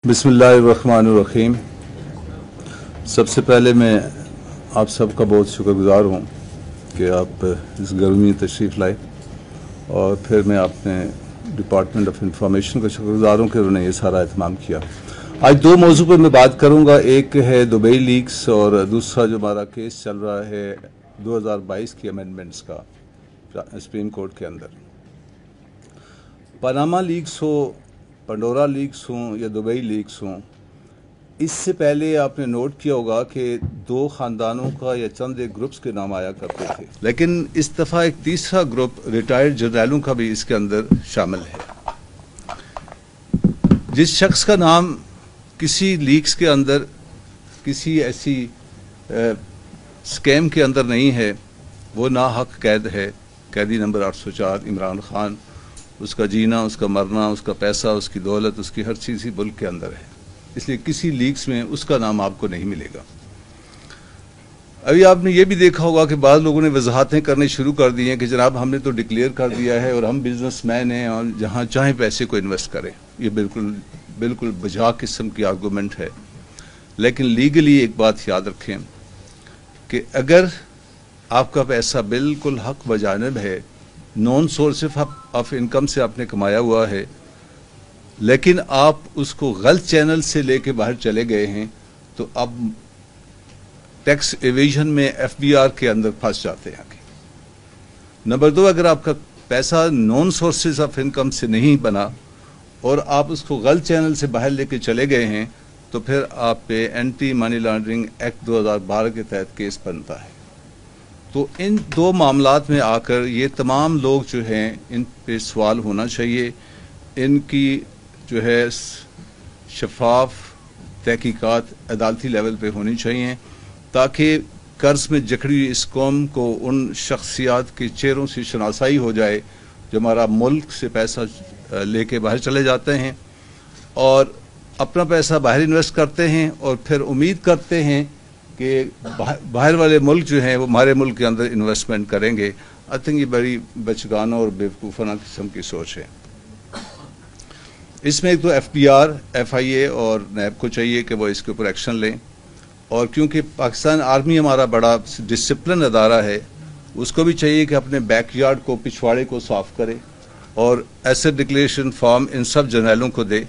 बिस्मिल्लाहिर्रहमानिर्रहीम। सबसे पहले मैं आप सबका बहुत शुक्रगुजार हूँ कि आप इस गर्मी में तशरीफ़ लाए, और फिर मैं अपने डिपार्टमेंट ऑफ इंफॉर्मेशन का शुक्रगुजार हूँ कि उन्होंने ये सारा एहतमाम किया। आज दो मौजू पर मैं बात करूँगा। एक है दुबई लीक्स और दूसरा जो हमारा केस चल रहा है 2022 की अमेंडमेंट्स का सुप्रीम कोर्ट के अंदर। पनामा लीक्स हो, पंडोरा लीक्स हों या दुबई लीक्स हों, इससे पहले आपने नोट किया होगा कि दो ख़ानदानों का या चंद एक ग्रुप्स के नाम आया करते थे, लेकिन इस दफ़ा एक तीसरा ग्रुप रिटायर्ड जर्नैलों का भी इसके अंदर शामिल है। जिस शख्स का नाम किसी लीक्स के अंदर किसी ऐसी स्कैम के अंदर नहीं है, वो नाहक कैद है। कैदी नंबर 804 इमरान खान। उसका जीना, उसका मरना, उसका पैसा, उसकी दौलत, उसकी हर चीज़ ही मुल्क के अंदर है, इसलिए किसी लीक्स में उसका नाम आपको नहीं मिलेगा। अभी आपने ये भी देखा होगा कि बाद लोगों ने वजाहतें करने शुरू कर दी हैं कि जनाब हमने तो डिक्लेयर कर दिया है और हम बिजनेसमैन हैं और जहाँ चाहें पैसे को इन्वेस्ट करें। ये बिल्कुल बजा किस्म की आर्गूमेंट है। लेकिन लीगली एक बात याद रखें कि अगर आपका पैसा बिल्कुल हक बजानिब है, नॉन सोर्स ऑफ इनकम से आपने कमाया हुआ है, लेकिन आप उसको गलत चैनल से लेके बाहर चले गए हैं, तो अब टैक्स एवेजन में एफबीआर के अंदर फंस जाते हैं। नंबर 2, अगर आपका पैसा नॉन सोर्सेज ऑफ इनकम से नहीं बना और आप उसको गलत चैनल से बाहर लेके चले गए हैं, तो फिर आप पे एंटी मनी लॉन्ड्रिंग एक्ट 2012 के तहत केस बनता है। तो इन दो मामलात में आकर ये तमाम लोग जो हैं, इन पे सवाल होना चाहिए। इनकी जो है शफाफ तहकीकात अदालती लेवल पे होनी चाहिए, ताकि कर्ज में जकड़ी इस कौम को उन शख्सियात के चेहरों से शनासाई हो जाए जो हमारा मुल्क से पैसा लेके बाहर चले जाते हैं और अपना पैसा बाहर इन्वेस्ट करते हैं और फिर उम्मीद करते हैं कि बाहर वाले मुल्क जो हैं वो हमारे मुल्क के अंदर इन्वेस्टमेंट करेंगे। आई थिंक ये बड़ी बचगाना और बेवकूफ़ाना किस्म की सोच है। इसमें एक तो एफबीआर, एफआईए और नैब को चाहिए कि वो इसके ऊपर एक्शन लें, और क्योंकि पाकिस्तान आर्मी हमारा बड़ा डिसिप्लिन अदारा है, उसको भी चाहिए कि अपने बैकयार्ड को, पिछवाड़े को साफ करे और एसेट डिक्लेरेशन फॉर्म इन सब जर्नैलों को दे,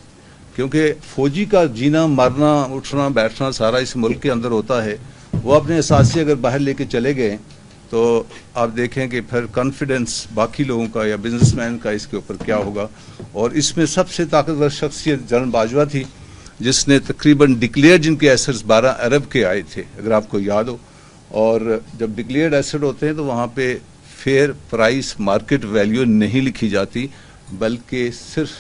क्योंकि फौजी का जीना, मरना, उठना, बैठना सारा इस मुल्क के अंदर होता है। वो अपने असासी अगर बाहर लेके चले गए तो आप देखें कि फिर कॉन्फिडेंस बाकी लोगों का या बिजनेसमैन का इसके ऊपर क्या होगा। और इसमें सबसे ताकतवर शख्सियत जनरल बाजवा थी, जिसने तकरीबन डिक्लेयर जिनके एसेट्स 12 अरब के आए थे, अगर आपको याद हो। और जब डिक्लेयर्ड एसेट होते हैं तो वहाँ पे फेयर प्राइस, मार्केट वैल्यू नहीं लिखी जाती, बल्कि सिर्फ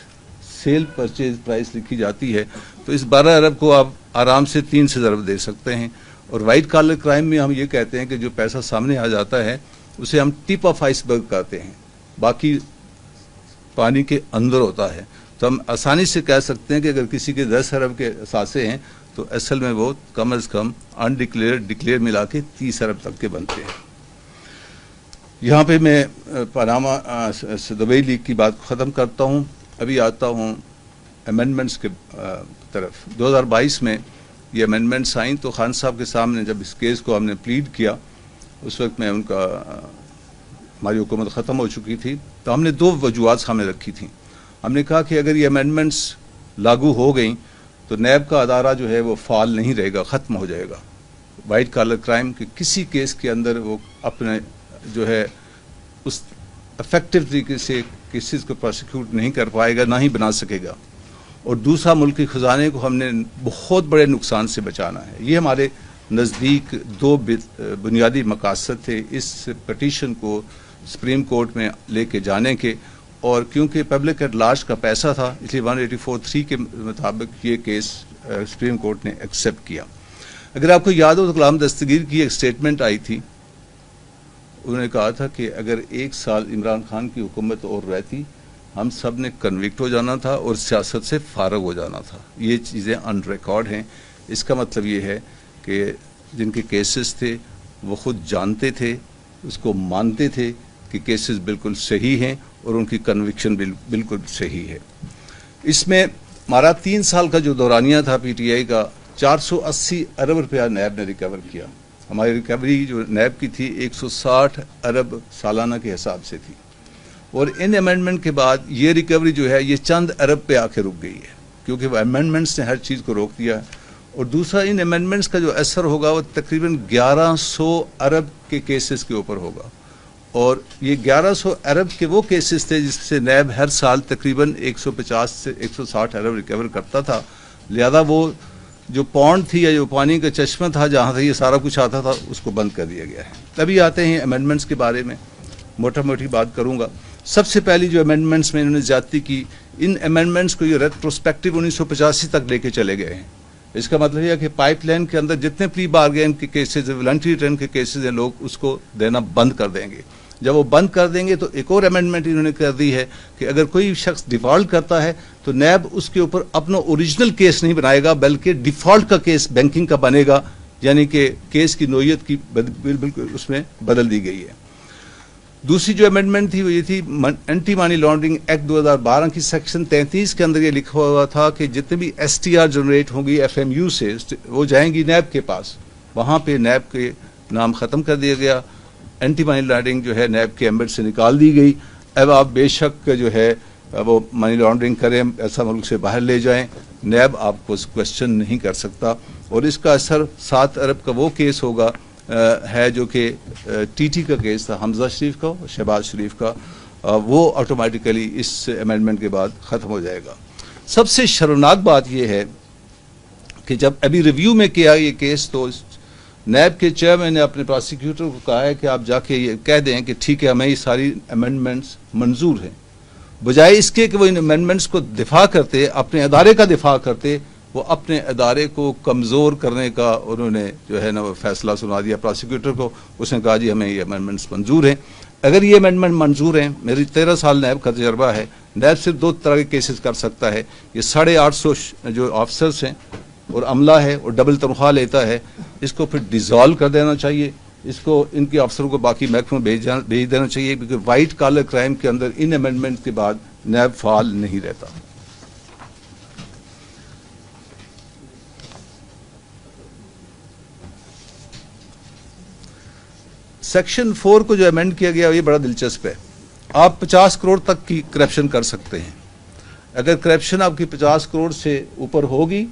सेल परचेज प्राइस लिखी जाती है। तो इस 12 अरब को आप आराम से 3 से ज़रब दे सकते हैं। और वाइट कॉलर क्राइम में हम ये कहते हैं कि जो पैसा सामने आ जाता है उसे हम टिप ऑफ आइसबर्ग कहते हैं, बाकी पानी के अंदर होता है। तो हम आसानी से कह सकते हैं कि अगर किसी के 10 अरब के असासे हैं तो असल में वो कम अज़ कम अनडिक्लेयर्ड, डिक्लेयर मिला के 30 अरब तक के बनते हैं। यहाँ पे मैं पनामा दुबई लीग की बात ख़त्म करता हूँ। अभी आता हूँ अमेंडमेंट्स के तरफ। 2022 में ये अमेंडमेंट्स आई तो खान साहब के सामने जब इस केस को हमने प्लीड किया, उस वक्त में हमारी हुकूमत ख़त्म हो चुकी थी, तो हमने 2 वजूहात सामने रखी थी। हमने कहा कि अगर ये अमेंडमेंट्स लागू हो गई तो नैब का अदारा जो है वो फाल नहीं रहेगा, ख़त्म हो जाएगा। वाइट कॉलर क्राइम के किसी केस के अंदर वो अपने जो है उस इफेक्टिव तरीके से केसेस को प्रोसिक्यूट नहीं कर पाएगा, ना ही बना सकेगा। और दूसरा, मुल्क के ख़जाने को हमने बहुत बड़े नुकसान से बचाना है। ये हमारे नज़दीक 2 बुनियादी मकासद थे इस पटिशन को सुप्रीम कोर्ट में लेके जाने के। और क्योंकि पब्लिक एट लार्ज का पैसा था, इसलिए 184(3) के मुताबिक ये केस सुप्रीम कोर्ट ने एक्सेप्ट किया। अगर आपको याद हो तो गुलाम दस्तगीर की एक स्टेटमेंट आई थी। उन्होंने कहा था कि अगर 1 साल इमरान खान की हुकूमत और रहती, हम सब ने कन्विक्ट हो जाना था और सियासत से फारग हो जाना था। ये चीज़ें ऑन रिकॉर्ड हैं। इसका मतलब ये है कि जिनके केसेस थे वो ख़ुद जानते थे, उसको मानते थे कि केसेस बिल्कुल सही हैं और उनकी कन्विक्शन बिल्कुल सही है। इसमें ہمارا 3 سال کا جو دورانیہ تھا پی ٹی آئی کا 480 ارب روپیہ نیب نے ریکور کیا. ہماری ریکوری جو نیب کی تھی 160 ارب سالانہ کے حساب سے تھی, اور ان امینڈمنٹ کے بعد یہ ریکوری جو ہے یہ چند ارب پہ آ کے رک گئی ہے, کیونکہ وہ امینڈمنٹس نے ہر چیز کو روک دیا ہے. اور دوسرا ان امینڈمنٹس کا جو اثر ہوگا وہ تقریباً 1100 ارب کے کیسز کے اوپر ہوگا, اور یہ 1100 ارب کے وہ کیسز تھے جس سے نیب ہر سال تقریباً 150 سے 160 ارب ریکور کرتا تھا. لہذا وہ جو پونڈ تھی یا جو پانی کا چشمہ تھا جہاں سے یہ سارا کچھ آتا تھا اس کو بند کر دیا گیا ہے. تبھی آتے ہیں امینڈمنٹس کے بارے میں موٹا موٹی بات کروں گا. سب سے پہلی جو امینڈمنٹس میں انہوں نے زیادتی کی, ان امینڈمنٹس کو یہ ریٹروسپیکٹو 1985 تک لے کے چلے گئے ہیں. اس کا مطلب یہ ہے کہ پائپ لائن کے اندر جتنے پری بارگین کے کیسز ہیں, والنٹری ریٹرن کے کیسز ہیں, لوگ اس کو دینا بند کر دیں گے. جب وہ بند کر دیں گے تو ایک اور امینڈمنٹ انہوں نے کر دی ہے کہ اگر کوئی شخص ڈیفالٹ کرتا ہے تو نیب اس کے اوپر اپنا اوریجنل کیس نہیں بنائے گا, بلکہ ڈیفالٹ کا کیس بینکنگ کا بنے گا, یعنی کہ کیس کی نوعیت کی بالکل اس میں بدل دی گئی ہے. دوسری جو امینڈمنٹ تھی وہ یہ تھی اینٹی منی لانڈرنگ ایکٹ 2012 کی سیکشن 33 کے اندر یہ لکھا ہوا تھا کہ جتنے بھی ایس ٹی آر جنریٹ ہوں گی ایف ایم یو سے وہ جائیں گی نیب کے پاس. وہاں پہ نیب کے نام ختم کر دیا گیا, اینٹی منی لانڈرنگ جو ہے نیب کے ایمبٹ سے نکال دی گئی. اب آپ بے شک جو ہے وہ منی لانڈرنگ کریں, ایسا ملک سے باہر لے جائیں, نیب آپ کو کوشچن نہیں کر سکتا. اور اس کا اثر 7 ارب کا وہ کیس ہوگا ہے جو کہ ٹی ٹی کا کیس تھا, حمزہ شریف کا اور شہباز شریف کا, وہ آٹومیٹیکلی اس امینڈمنٹ کے بعد ختم ہو جائے گا. سب سے شرمناک بات یہ ہے کہ جب ابھی ریویو میں کیا یہ کیس تو نیب کے چیئرمین نے اپنے پراسیکیوٹر کو کہا ہے کہ آپ جا کے یہ کہہ دیں کہ ٹھیک ہے ہمیں یہ ساری امینڈمنٹس منظور ہیں, بجائے اس کے کہ وہ ان امینڈمنٹس کو دفاع کرتے, اپنے ادارے کا دفاع کرتے, وہ اپنے ادارے کو کمزور کرنے کا انہوں نے جو ہے نا وہ فیصلہ سنا دیا پراسیکیوٹر کو. اس نے کہا جی ہمیں یہ امینڈمنٹس منظور ہیں. اگر یہ امینڈمنٹ منظور ہیں, میری 13 سال نیب کا تجربہ ہے, نیب صرف 2 طرح کے کیسز کر سکتا ہے. یہ 850 جو آفیسرس ہیں اور عملہ ہے اور ڈبل تنخواہ لیتا ہے, اس کو پھر ڈیزالو کر دینا چاہیے, اس کو ان کے افسروں کو باقی محکموں بھیج دینا چاہیے, کیونکہ وائٹ کالر کرائم کے اندر ان امینڈمنٹ کے بعد نیب فعال نہیں رہتا. سیکشن 4 کو جو امینڈ کیا گیا یہ بڑا دلچسپ ہے. آپ 50 کروڑ تک کی کرپشن کر سکتے ہیں. اگر کرپشن آپ کی 50 کروڑ سے اوپر ہوگی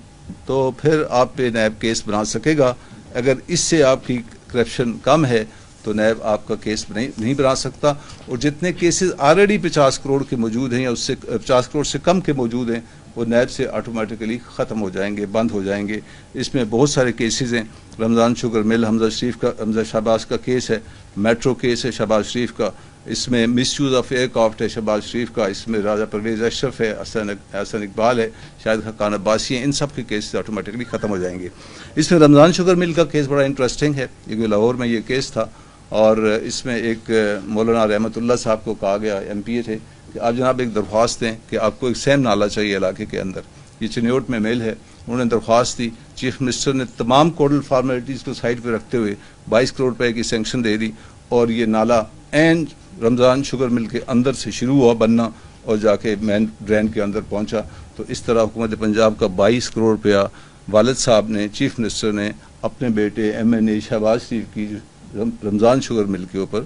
تو پھر آپ پہ نیب کیس بنا سکے گا. اگر اس سے آپ کی کرپشن کم ہے تو نیب آپ کا کیس نہیں بنا سکتا. اور جتنے کیسز آلریڈی 50 کروڑ کے موجود ہیں یا اس سے 50 کروڑ سے کم کے موجود ہیں وہ نیب سے آٹومیٹکلی ختم ہو جائیں گے, بند ہو جائیں گے. اس میں بہت سارے کیسز ہیں. رمضان شوگر مل حمزہ شہباز کا کیس ہے, میٹرو کیس ہے شہباز شریف کا, اس میں مس یوز آف ایئر کرافٹ ہے شہباز شریف کا, اس میں راجہ پرویز اشرف ہے, حسن اقبال ہے, شاہد خاقان عباسی ہیں. ان سب کے کیسز آٹومیٹکلی ختم ہو جائیں گے. اس میں رمضان شوگر مل کا کیس بڑا انٹرسٹنگ ہے. یہ لاہور میں یہ کیس تھا, اور اس میں ایک مولانا رحمۃ اللہ صاحب کو کہا گیا, ایم پی اے تھے, کہ آپ جناب ایک درخواست دیں کہ آپ کو ایک سیم نالہ چاہیے علاقے کے اندر. یہ چنیوٹ میں میل ہے. انہوں نے درخواست دی, چیف منسٹر نے تمام کوڈل فارمیلٹیز کو سائڈ پہ رکھتے ہوئے 22 کروڑ روپے کی سینکشن دے دی, اور یہ نالہ این رمضان شوگر مل کے اندر سے شروع ہوا بننا اور جا کے مین ڈرین کے اندر پہنچا. تو اس طرح حکومت پنجاب کا 22 کروڑ روپیہ والد صاحب نے, چیف منسٹر نے اپنے بیٹے ایم این اے شہباز شریف کی رمضان شوگر مل کے اوپر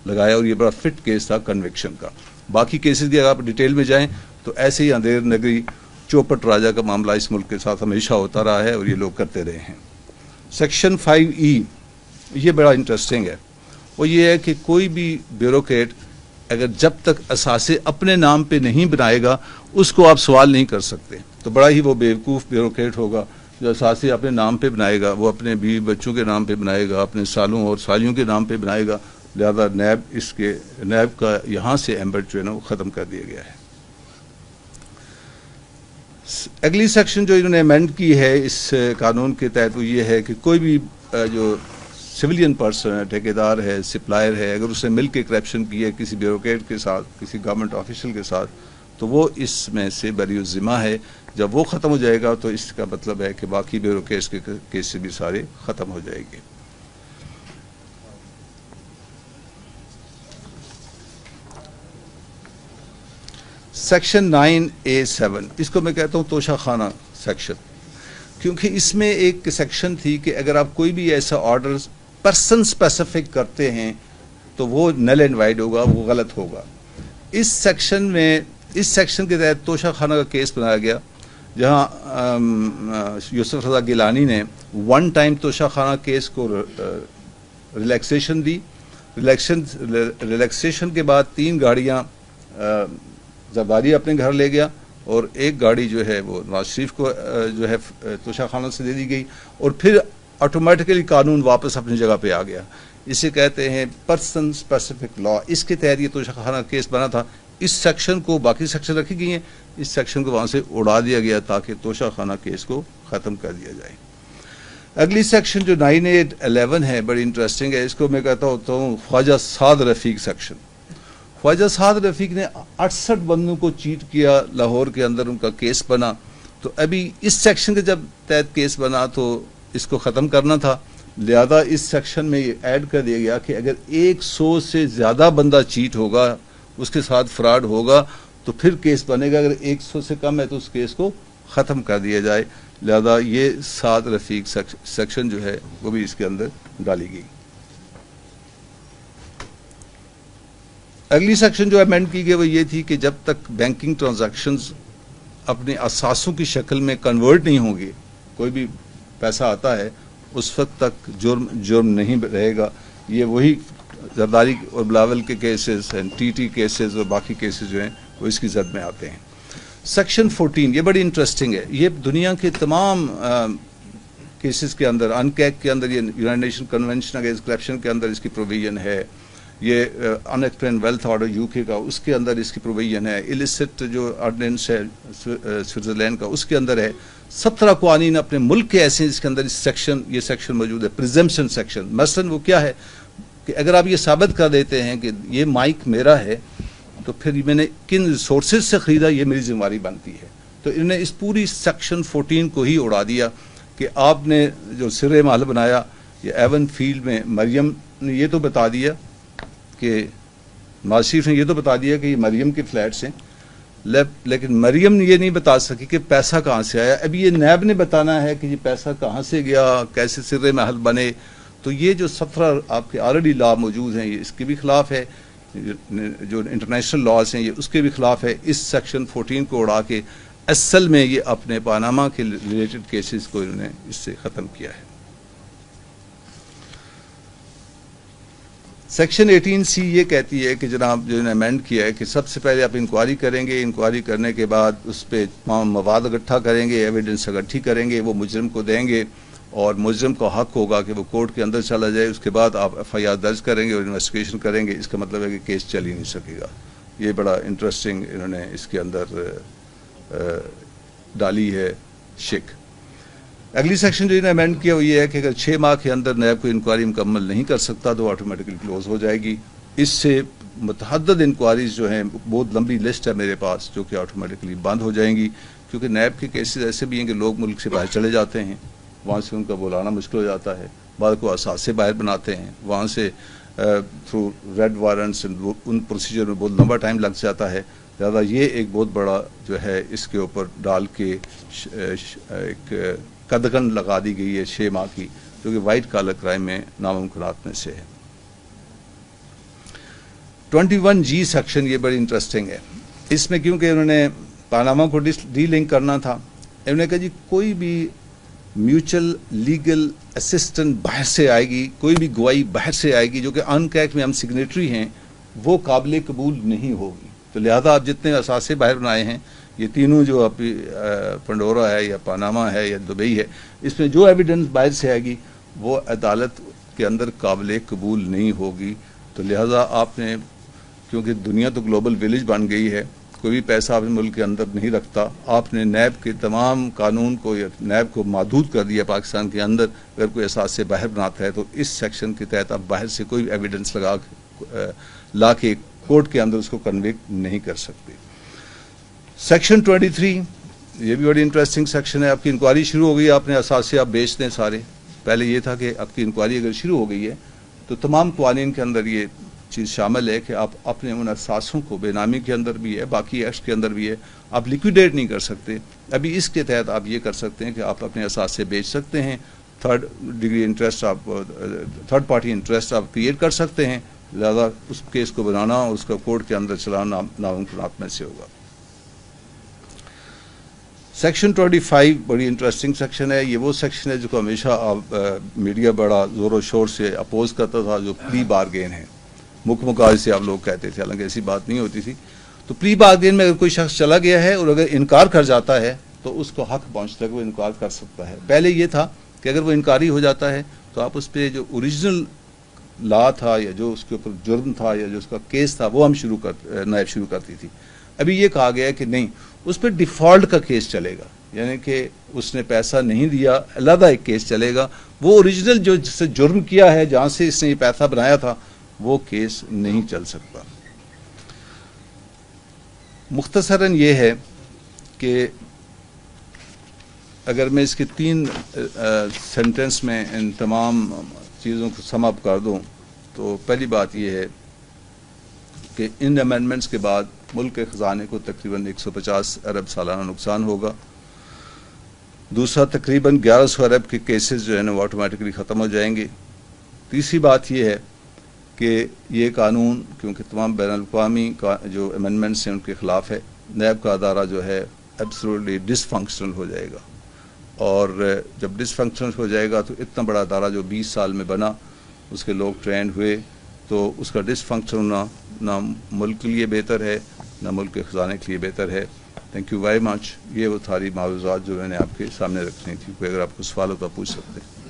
لگایا, اور یہ بڑا فٹ کیس تھا کنوکشن کا. باقی کیسز کی اگر آپ ڈیٹیل میں جائیں تو ایسے ہی اندھیر نگری چوپٹ راجہ کا معاملہ اس ملک کے ساتھ ہمیشہ ہوتا رہا ہے اور یہ لوگ کرتے رہے ہیں. سیکشن 5E یہ بڑا انٹرسٹنگ ہے. وہ یہ ہے کہ کوئی بھی بیوروکریٹ اگر جب تک اثاثے اپنے نام پہ نہیں بنائے گا اس کو آپ سوال نہیں کر سکتے. تو بڑا ہی وہ بیوقوف بیوروکریٹ ہوگا جو اثاثے اپنے نام پہ بنائے گا, وہ اپنے بیوی بچوں کے نام پہ بنائے گا, اپنے سالوں اور سالیوں کے نام پہ بنائے گا. لہذا نیب کا یہاں سے ایمبٹ جو ہے نا وہ ختم کر دیا گیا ہے. اگلی سیکشن جو انہوں نے امینڈ کی ہے اس قانون کے تحت وہ یہ ہے کہ کوئی بھی جو سویلین پرسن ہے, ٹھیکیدار ہے, سپلائر ہے, اگر اس نے مل کے کرپشن کی ہے کسی بیوروکریٹ کے ساتھ, کسی گورنمنٹ آفیشل کے ساتھ, تو وہ اس میں سے بری الذمہ ہے. جب وہ ختم ہو جائے گا تو اس کا مطلب ہے کہ باقی بیوروکریٹس کے کیس بھی سارے ختم ہو جائیں گے. सेक्शन 9A7, इसको मैं कहता हूँ तोशा खाना सेक्शन, क्योंकि इसमें एक सेक्शन थी कि अगर आप कोई भी ऐसा ऑर्डर पर्सन स्पेसिफिक करते हैं तो वो नल एंड वाइड होगा, वो गलत होगा। इस सेक्शन के तहत तोशा खाना का केस बनाया गया, जहां यूसुफ रजा गिलानी ने वन टाइम तोशा खाना केस को रिलैक्सेशन दी। रिलैक्सेशन के बाद 3 गाड़ियां जरदारी अपने घर ले गया और 1 गाड़ी जो है वो नवाज शरीफ को जो है तोशा खाना से दे दी गई, और फिर ऑटोमेटिकली कानून वापस अपनी जगह पे आ गया। इसे कहते हैं पर्सन स्पेसिफिक लॉ। इसके तहत ये तोशा खाना केस बना था। इस सेक्शन को, बाकी सेक्शन रखी गई हैं, इस सेक्शन को वहाँ से उड़ा दिया गया ताकि तोशा खाना केस को ख़त्म कर दिया जाए। अगली सेक्शन जो 9A11 है, बड़ी इंटरेस्टिंग है। इसको मैं कहता होता हूँ ख्वाजा साद रफ़ीक सेक्शन। ख्वाजा साद रफ़ीक ने 68 बंदों को चीट किया लाहौर के अंदर, उनका केस बना। तो अभी इस सेक्शन के जब तहत केस बना तो इसको ख़त्म करना था, लिहाजा इस सेक्शन में ये ऐड कर दिया गया कि अगर 100 से ज़्यादा बंदा चीट होगा, उसके साथ फ्रॉड होगा, तो फिर केस बनेगा। अगर 100 से कम है तो उस केस को ख़त्म कर दिया जाए। लिहाजा ये साद रफ़ीक सेक्शन जो है वो भी इसके अंदर डाली गई। अगली सेक्शन जो अमेंड की गई वो ये थी कि जब तक बैंकिंग ट्रांजैक्शंस अपने असासों की शक्ल में कन्वर्ट नहीं होंगे, कोई भी पैसा आता है, उस वक्त तक जुर्म नहीं रहेगा। ये वही जरदारी और बिलावल के केसेस हैं, TT केसेस और बाकी केसेस जो हैं वो इसकी जद में आते हैं। सेक्शन 14 ये बड़ी इंटरेस्टिंग है। ये दुनिया के तमाम केसेस के अंदर, अनकैक के अंदर, ये United nation convention against corruption के अंदर इसकी प्रोविजन है। ये अनएक्सप्लेन्ड वेल्थ ऑर्डर UK का, उसके अंदर इसकी प्रोविजन है। इलिसिट जो ऑर्डिनेंस है स्विट्ज़रलैंड का, उसके अंदर है। 17 क़वानीन अपने मुल्क के ऐसे हैं जिसके अंदर ये सेक्शन मौजूद है, प्रिजम्पशन सेक्शन। मसलन वो क्या है कि अगर आप ये साबित कर देते हैं कि ये माइक मेरा है, तो फिर मैंने किन रिसोर्सेज से ख़रीदा, ये मेरी जिम्मेदारी बनती है। तो इन्होंने इस पूरी सेक्शन 14 को ही उड़ा दिया कि आपने जो सिर महल बनाया, ये एवन फील्ड में मरियम ने ये तो बता दिया कि नवाज शरीफ ने ये तो बता दिया कि ये मरियम के फ्लैट्स हैं, लेकिन मरियम ने ये नहीं बता सकी कि पैसा कहाँ से आया। अभी ये नैब ने बताना है कि ये पैसा कहाँ से गया, कैसे सिर महल बने। तो ये जो 17 आपके ऑलरेडी लॉ मौजूद हैं, ये इसके भी खिलाफ है। जो इंटरनेशनल लॉज हैं ये उसके भी खिलाफ है। इस सेक्शन 14 को उड़ा के असल में ये अपने पानामा के रिलेटेड केसेस को इन्होंने इससे ख़त्म किया है। सेक्शन 18C ये कहती है कि जनाब जो इन्होंने अमेंड किया है कि सबसे पहले आप इंक्वायरी करेंगे, इंक्वायरी करने के बाद उस पर तमाम मवाद इकट्ठा करेंगे, एविडेंस इकट्ठी करेंगे, वो मुजरिम को देंगे और मुजरिम को हक होगा कि वो कोर्ट के अंदर चला जाए। उसके बाद आप FIR दर्ज करेंगे और इन्वेस्टिगेशन करेंगे। इसका मतलब है कि केस चल ही नहीं सकेगा। ये बड़ा इंटरेस्टिंग इन्होंने इसके अंदर डाली है शिक। अगली सेक्शन जो इन्होंने अमेंड किया वो ये है कि अगर 6 माह के अंदर नैब को इंक्वायरी मुकम्मल नहीं कर सकता तो ऑटोमेटिकली क्लोज हो जाएगी। इससे मुतअद्दिद इंक्वायरीज जो हैं, बहुत लंबी लिस्ट है मेरे पास, जो कि ऑटोमेटिकली बंद हो जाएंगी, क्योंकि नैब के केसेस ऐसे भी हैं कि लोग मुल्क से बाहर चले जाते हैं, वहाँ से उनका बुलाना मुश्किल हो जाता है, बाद को असासे बाहर बनाते हैं, वहाँ से थ्रू रेड वारंट्स उन प्रोसीजर में बहुत लंबा टाइम लग जाता है। ज़्यादा ये एक बहुत बड़ा जो है इसके ऊपर डाल के एक कदगन लगा दी गई है 6 माह की, जो कि वाइट कॉलर क्राइम में नामुमकिनात में से है। 21G सेक्शन ये बड़ी इंटरेस्टिंग है। इसमें क्योंकि उन्होंने पानामा को डीलिंक करना था, उन्होंने कहा जी कोई भी म्यूचुअल लीगल असिस्टेंट बाहर से आएगी, कोई भी गवाही बाहर से आएगी जो कि अनकैक में हम सिग्नेटरी हैं, वो काबिल कबूल नहीं होगी। तो लिहाजा आप जितने असासे बाहर बनाए हैं, ये तीनों जो अभी पंडोरा है या पानामा है या दुबई है, इसमें जो एविडेंस बाहर से आएगी वो अदालत के अंदर काबिल कबूल नहीं होगी। तो लिहाजा आपने, क्योंकि दुनिया तो ग्लोबल विलेज बन गई है, कोई भी पैसा अपने मुल्क के अंदर नहीं रखता, आपने नैब के तमाम कानून को या नैब को महदूद कर दिया पाकिस्तान के अंदर। अगर कोई एहसास से बाहर बनाता है तो इस सेक्शन के तहत आप बाहर से कोई एविडेंस ला के कोर्ट के अंदर उसको कन्विक्ट नहीं कर सकते। सेक्शन 23 ये भी बड़ी इंटरेस्टिंग सेक्शन है। आपकी इंक्वायरी शुरू हो गई, आपने एहसास से आप बेच दें सारे। पहले ये था कि आपकी इंक्वायरी अगर शुरू हो गई है तो तमाम क़वानीन के अंदर ये چیز شامل ہے کہ آپ اپنے ان اثاثوں کو بے نامی کے اندر بھی ہے، باقی ایکٹس کے اندر بھی ہے، آپ لیکویڈیٹ نہیں کر سکتے. ابھی اس کے تحت آپ یہ کر سکتے ہیں کہ آپ اپنے اثاثے بیچ سکتے ہیں، تھرڈ ڈگری انٹرسٹ آپ تھرڈ پارٹی انٹرسٹ آپ کریٹ کر سکتے ہیں. لہذا اس کیس کو بنانا اور اس کا کورٹ کے اندر چلانا ناممکنات میں سے ہوگا. سیکشن 25 بڑی انٹرسٹنگ سیکشن ہے. یہ وہ سیکشن ہے جو کو ہمیشہ میڈیا بڑا زور و شور سے اپوز کرتا تھا، جو پلی بارگین ہے، مکاج سے آپ لوگ کہتے تھے، حالانکہ ایسی بات نہیں ہوتی تھی. تو پلی بارگین میں اگر کوئی شخص چلا گیا ہے اور اگر انکار کر جاتا ہے تو اس کو حق پہنچتا ہے کہ وہ انکار کر سکتا ہے. پہلے یہ تھا کہ اگر وہ انکاری ہو جاتا ہے تو آپ اس پہ جو اوریجنل لا تھا یا جو اس کے اوپر جرم تھا یا جو اس کا کیس تھا وہ ہم نائب شروع کرتی تھی. ابھی یہ کہا گیا ہے کہ نہیں، اس پہ ڈیفالٹ کا کیس چلے گا، یعنی کہ اس نے پیسہ نہیں دیا، علیحدہ ایک کیس چلے گا. وہ اوریجنل جو جس سے جرم کیا ہے، جہاں سے اس نے یہ پیسہ بنایا تھا، وہ کیس نہیں چل سکتا. مختصراً یہ ہے کہ اگر میں اس کے 3 سینٹنس میں ان تمام چیزوں کو سم اپ کر دوں تو پہلی بات یہ ہے کہ ان امینڈمنٹس کے بعد ملک کے خزانے کو تقریباً 150 ارب سالانہ نقصان ہوگا. دوسرا، تقریباً 1100 ارب کے کیسز جو ہیں وہ آٹومیٹکلی ختم ہو جائیں گے. تیسری بات یہ ہے کہ یہ قانون کیونکہ تمام بین الاقوامی جو امینڈمنٹس ہیں ان کے خلاف ہے، نیب کا ادارہ جو ہے ایبسولوٹلی ڈس فنکشنل ہو جائے گا. اور جب ڈس فنکشنل ہو جائے گا تو اتنا بڑا ادارہ جو 20 سال میں بنا، اس کے لوگ ٹرینڈ ہوئے، تو اس کا ڈس فنکشن ہونا نہ ملک کے لیے بہتر ہے نہ ملک کے خزانے کے لیے بہتر ہے. Thank you very much. یہ وہ ساری معاوضات جو میں نے آپ کے سامنے رکھنی تھی. کوئی اگر آپ کو سوال ہو تو آپ پوچھ سکتے ہیں.